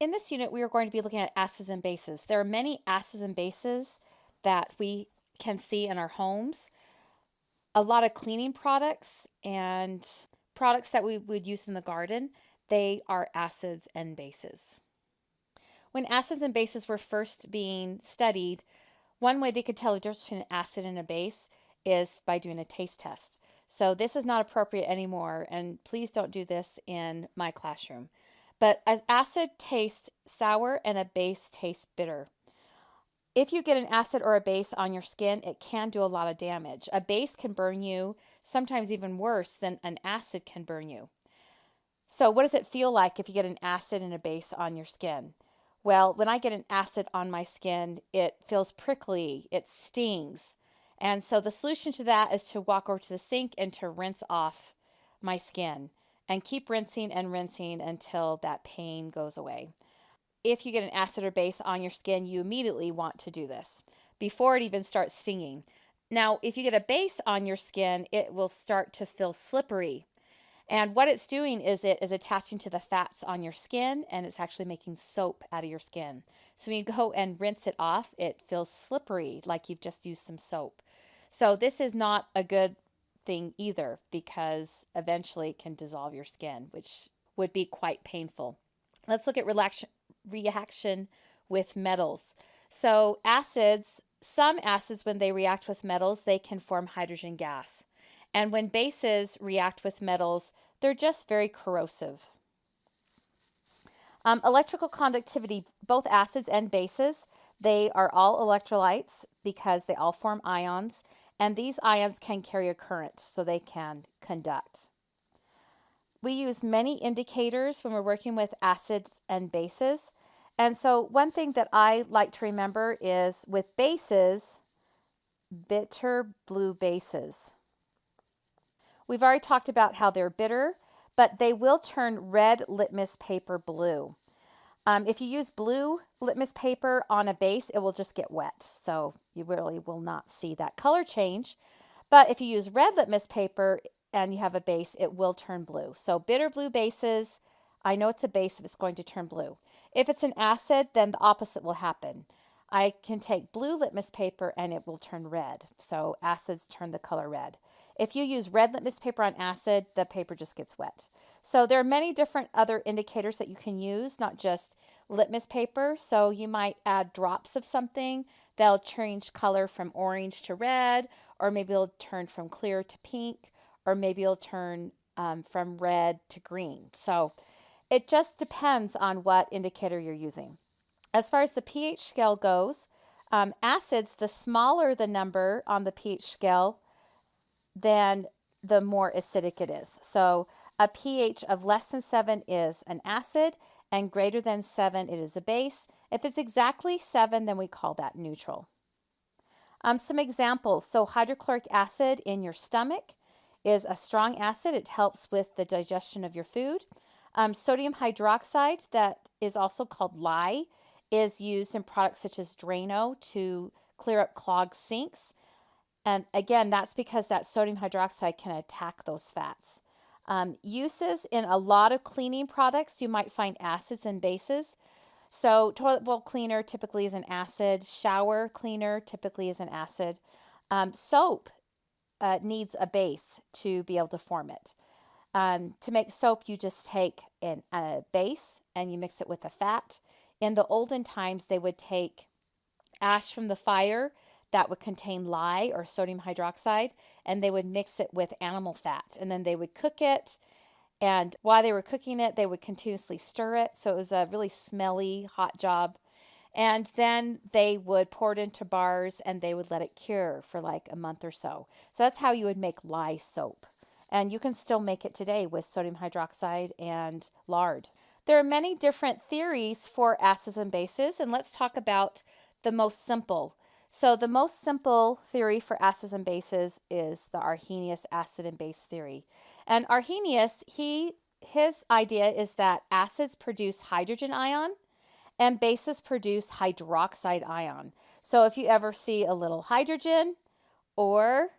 In this unit, we are going to be looking at acids and bases. There are many acids and bases that we can see in our homes. A lot of cleaning products and products that we would use in the garden, they are acids and bases. When acids and bases were first being studied, one way they could tell the difference between an acid and a base is by doing a taste test. So this is not appropriate anymore, and please don't do this in my classroom. But an acid tastes sour and a base tastes bitter. If you get an acid or a base on your skin, it can do a lot of damage. A base can burn you, sometimes even worse than an acid can burn you. So what does it feel like if you get an acid and a base on your skin? Well, when I get an acid on my skin, it feels prickly, it stings. And so the solution to that is to walk over to the sink and to rinse off my skin and keep rinsing and rinsing until that pain goes away. If you get an acid or base on your skin, you immediately want to do this before it even starts stinging. Now, if you get a base on your skin, it will start to feel slippery. And what it's doing is it is attaching to the fats on your skin, and it's actually making soap out of your skin. So when you go and rinse it off, it feels slippery, like you've just used some soap. So this is not a good thing either, because eventually it can dissolve your skin, which would be quite painful. Let's look at reaction with metals. So acids, some acids, when they react with metals, they can form hydrogen gas. And when bases react with metals, they're just very corrosive. Electrical conductivity, both acids and bases, they are all electrolytes because they all form ions, and these ions can carry a current, so they can conduct. We use many indicators when we're working with acids and bases. And so one thing that I like to remember is with bases, bitter blue bases. We've already talked about how they're bitter, but they will turn red litmus paper blue. If you use blue litmus paper on a base, it will just get wet. So you really will not see that color change. But if you use red litmus paper and you have a base, it will turn blue. So bitter blue bases, I know it's a base if it's going to turn blue. If it's an acid, then the opposite will happen. I can take blue litmus paper and it will turn red. So acids turn the color red. If you use red litmus paper on acid, the paper just gets wet. So there are many different other indicators that you can use, not just litmus paper. So you might add drops of something that'll change color from orange to red, or maybe it'll turn from clear to pink, or maybe it'll turn from red to green. So it just depends on what indicator you're using. As far as the pH scale goes, acids, the smaller the number on the pH scale, then the more acidic it is. So a pH of less than 7 is an acid, and greater than 7 it is a base. If it's exactly 7, then we call that neutral. Some examples. So hydrochloric acid in your stomach is a strong acid. It helps with the digestion of your food. Sodium hydroxide, that is also called lye, is used in products such as Drano to clear up clogged sinks. And again, that's because that sodium hydroxide can attack those fats. Uses in a lot of cleaning products, you might find acids and bases. So toilet bowl cleaner typically is an acid. Shower cleaner typically is an acid. Soap needs a base to be able to form it. To make soap, you just take a base and you mix it with a fat. In the olden times, they would take ash from the fire that would contain lye or sodium hydroxide, and they would mix it with animal fat, and then they would cook it. And while they were cooking it, they would continuously stir it. So it was a really smelly, hot job. And then they would pour it into bars and they would let it cure for like a month or so. So that's how you would make lye soap. And you can still make it today with sodium hydroxide and lard. There are many different theories for acids and bases, and let's talk about the most simple. So the most simple theory for acids and bases is the Arrhenius acid and base theory. And Arrhenius, his idea is that acids produce hydrogen ion and bases produce hydroxide ion. So if you ever see a little hydrogen or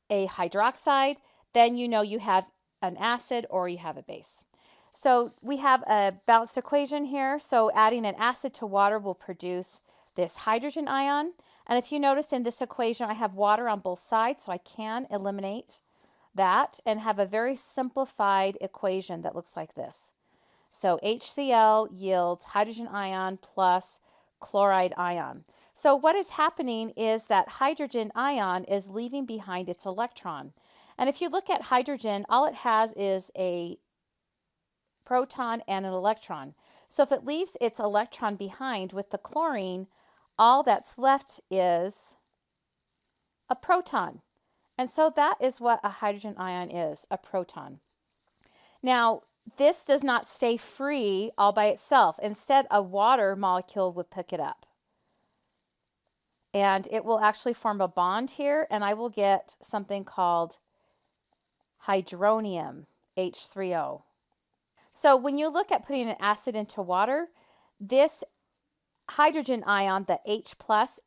a hydroxide, then you know you have an acid or you have a base. So we have a balanced equation here. So adding an acid to water will produce this hydrogen ion. And if you notice in this equation, I have water on both sides, so I can eliminate that and have a very simplified equation that looks like this. So HCl yields hydrogen ion plus chloride ion. So what is happening is that hydrogen ion is leaving behind its electron. And if you look at hydrogen, all it has is a proton and an electron. So if it leaves its electron behind with the chlorine, all that's left is a proton. And so that is what a hydrogen ion is, a proton. Now, this does not stay free all by itself. Instead, a water molecule would pick it up. And it will actually form a bond here, and I will get something called hydronium, H3O. So when you look at putting an acid into water, this hydrogen ion, the H+,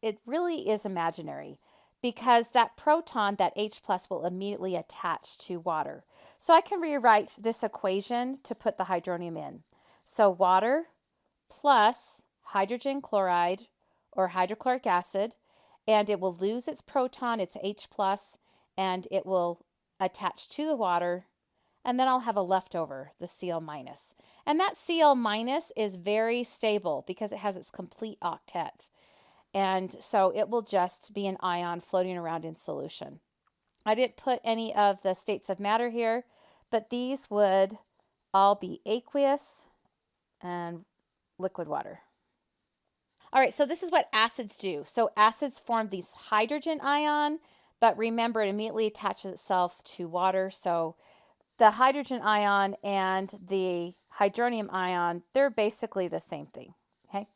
it really is imaginary because that proton, that H+, will immediately attach to water. So I can rewrite this equation to put the hydronium in. So water plus hydrogen chloride or hydrochloric acid, and it will lose its proton, its H+, and it will attach to the water, and then I'll have a leftover, the Cl-. And that Cl- is very stable because it has its complete octet. And so it will just be an ion floating around in solution. I didn't put any of the states of matter here, but these would all be aqueous and liquid water. All right, so this is what acids do. So acids form these hydrogen ion, but remember it immediately attaches itself to water. So the hydrogen ion and the hydronium ion, they're basically the same thing, okay?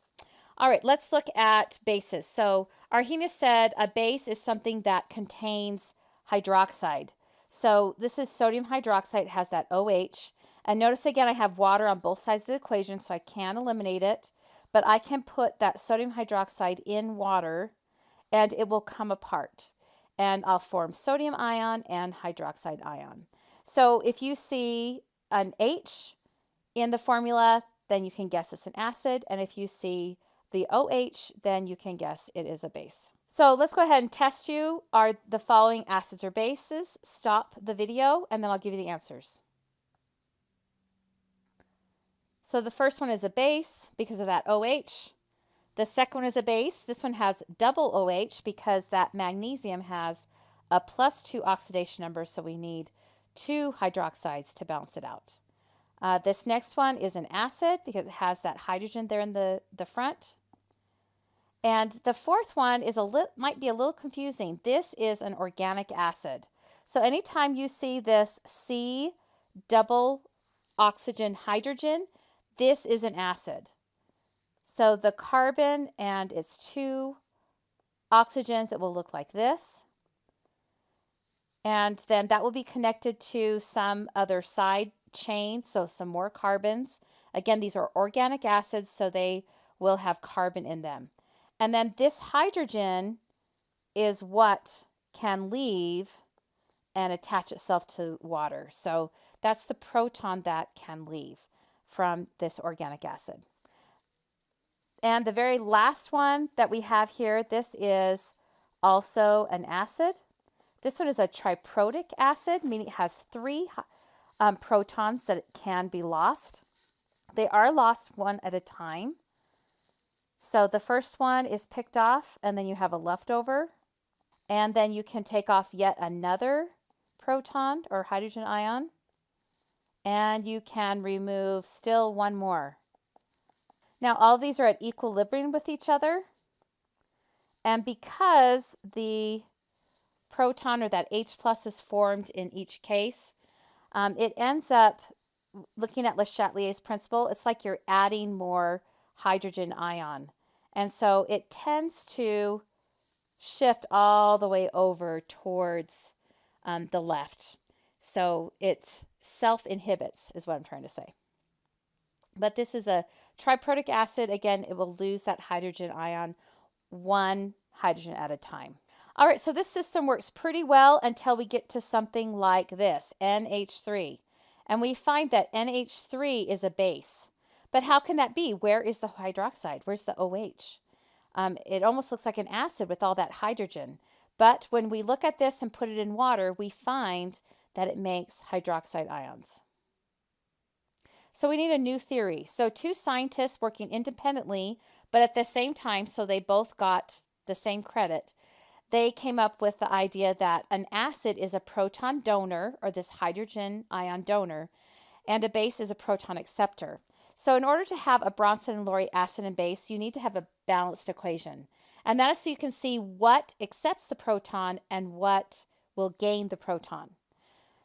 All right, let's look at bases. So Arrhenius said a base is something that contains hydroxide. So this is sodium hydroxide, it has that OH. And notice again, I have water on both sides of the equation, so I can eliminate it. But I can put that sodium hydroxide in water, and it will come apart. And I'll form sodium ion and hydroxide ion. So if you see an H in the formula, then you can guess it's an acid. And if you see the OH, then you can guess it is a base. So let's go ahead and test you. Are the following acids or bases? Stop the video and then I'll give you the answers. So the first one is a base because of that OH. The second one is a base. This one has double OH because that magnesium has a +2 oxidation number, so we need 2 hydroxides to balance it out. This next one is an acid because it has that hydrogen there in the front. And the fourth one is might be a little confusing. This is an organic acid. So anytime you see this C double oxygen hydrogen, this is an acid. So the carbon and its 2 oxygens, it will look like this. And then that will be connected to some other side chain, so some more carbons. Again, these are organic acids, so they will have carbon in them. And then this hydrogen is what can leave and attach itself to water. So that's the proton that can leave from this organic acid. And the very last one that we have here, this is also an acid. This one is a triprotic acid, meaning it has 3 protons that can be lost. They are lost one at a time. So the first one is picked off, and then you have a leftover. And then you can take off yet another proton or hydrogen ion. And you can remove still one more. Now all these are at equilibrium with each other. And because the proton or that H+ is formed in each case, it ends up, looking at Le Chatelier's principle, it's like you're adding more hydrogen ion. And so it tends to shift all the way over towards the left. So it self-inhibits is what I'm trying to say. But this is a triprotic acid. Again, it will lose that hydrogen ion 1 hydrogen at a time. All right, so this system works pretty well until we get to something like this, NH3. And we find that NH3 is a base. But how can that be? Where is the hydroxide? Where's the OH? It almost looks like an acid with all that hydrogen. But when we look at this and put it in water, we find that it makes hydroxide ions. So we need a new theory. So two scientists working independently, but at the same time, so they both got the same credit, they came up with the idea that an acid is a proton donor, or this hydrogen ion donor, and a base is a proton acceptor. So in order to have a Bronsted and Lowry acid and base, you need to have a balanced equation. And that is so you can see what accepts the proton and what will gain the proton.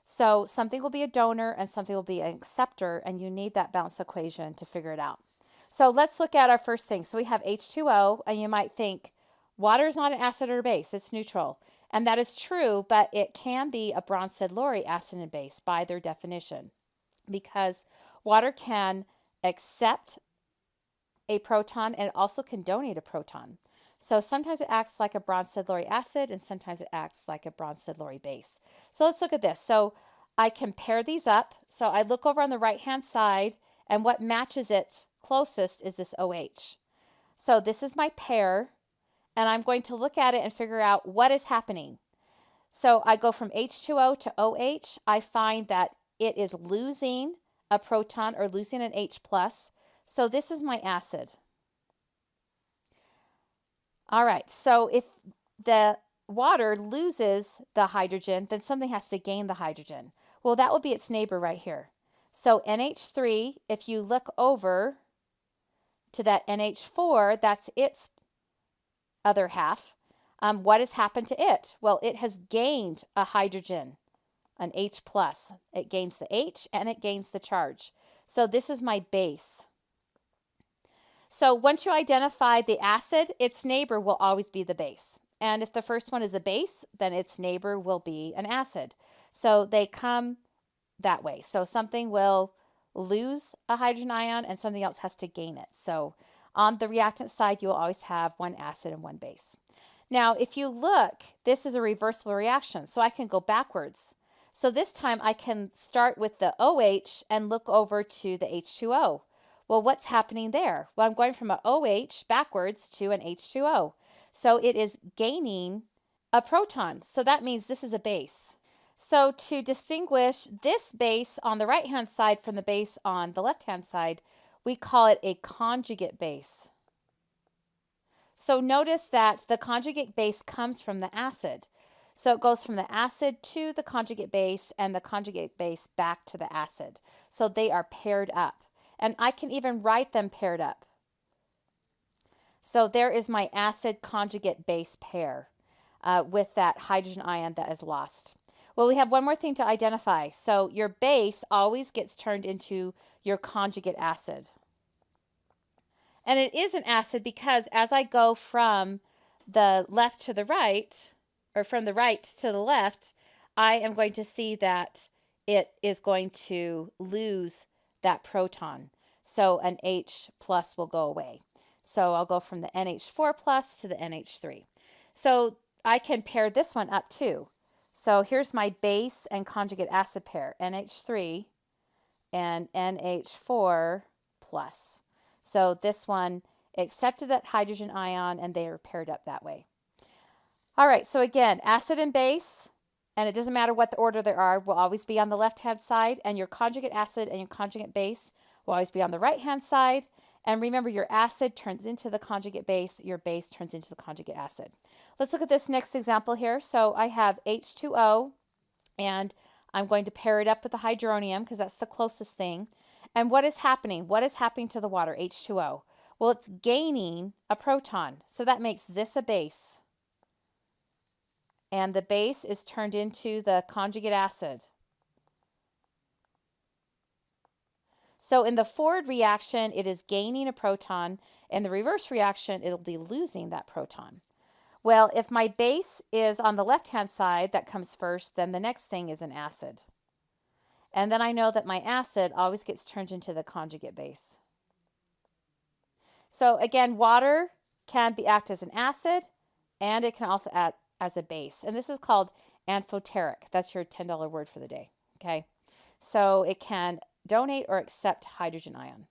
So something will be a donor and something will be an acceptor, and you need that balanced equation to figure it out. So let's look at our first thing. So we have H2O, and you might think, water is not an acid or a base, it's neutral. And that is true, but it can be a Bronsted-Lowry acid and base by their definition, because water can accept a proton and it also can donate a proton. So sometimes it acts like a Bronsted-Lowry acid and sometimes it acts like a Bronsted-Lowry base. So let's look at this. So I can pair these up. So I look over on the right-hand side, and what matches it closest is this OH. So this is my pair, and I'm going to look at it and figure out what is happening. So I go from H2O to OH. I find that it is losing a proton or losing an H+. So this is my acid. All right, so if the water loses the hydrogen, then something has to gain the hydrogen. Well, that will be its neighbor right here. So NH3, if you look over to that NH4, that's its other half. What has happened to it? Well, it has gained a hydrogen, an H+. It gains the H and it gains the charge. So this is my base. So once you identify the acid, its neighbor will always be the base. And if the first one is a base, then its neighbor will be an acid. So they come that way. So something will lose a hydrogen ion and something else has to gain it. So on the reactant side, you will always have one acid and one base. Now, if you look, this is a reversible reaction, so I can go backwards. So this time I can start with the OH and look over to the H2O. Well, what's happening there? Well, I'm going from an OH backwards to an H2O. So it is gaining a proton. So that means this is a base. So to distinguish this base on the right-hand side from the base on the left-hand side, we call it a conjugate base. So notice that the conjugate base comes from the acid. So it goes from the acid to the conjugate base and the conjugate base back to the acid. So they are paired up. And I can even write them paired up. So there is my acid conjugate base pair with that hydrogen ion that is lost. Well, we have one more thing to identify. So your base always gets turned into your conjugate acid. And it is an acid because as I go from the left to the right, or from the right to the left, I am going to see that it is going to lose that proton. So an H+ will go away. So I'll go from the NH4+ to the NH3. So I can pair this one up too. So here's my base and conjugate acid pair, NH3 and NH4+. So this one accepted that hydrogen ion and they are paired up that way. All right, so again, acid and base, and it doesn't matter what the order there are, will always be on the left-hand side, and your conjugate acid and your conjugate base will always be on the right-hand side. And remember, your acid turns into the conjugate base, your base turns into the conjugate acid. Let's look at this next example here. So I have H2O, and I'm going to pair it up with the hydronium because that's the closest thing. And what is happening? What is happening to the water, H2O? Well, it's gaining a proton, so that makes this a base. And the base is turned into the conjugate acid. So in the forward reaction, it is gaining a proton. In the reverse reaction, it'll be losing that proton. Well, if my base is on the left-hand side, that comes first, then the next thing is an acid. And then I know that my acid always gets turned into the conjugate base. So again, water can act as an acid, and it can also act as a base. And this is called amphoteric. That's your $10 word for the day. Okay. So it can donate or accept hydrogen ion.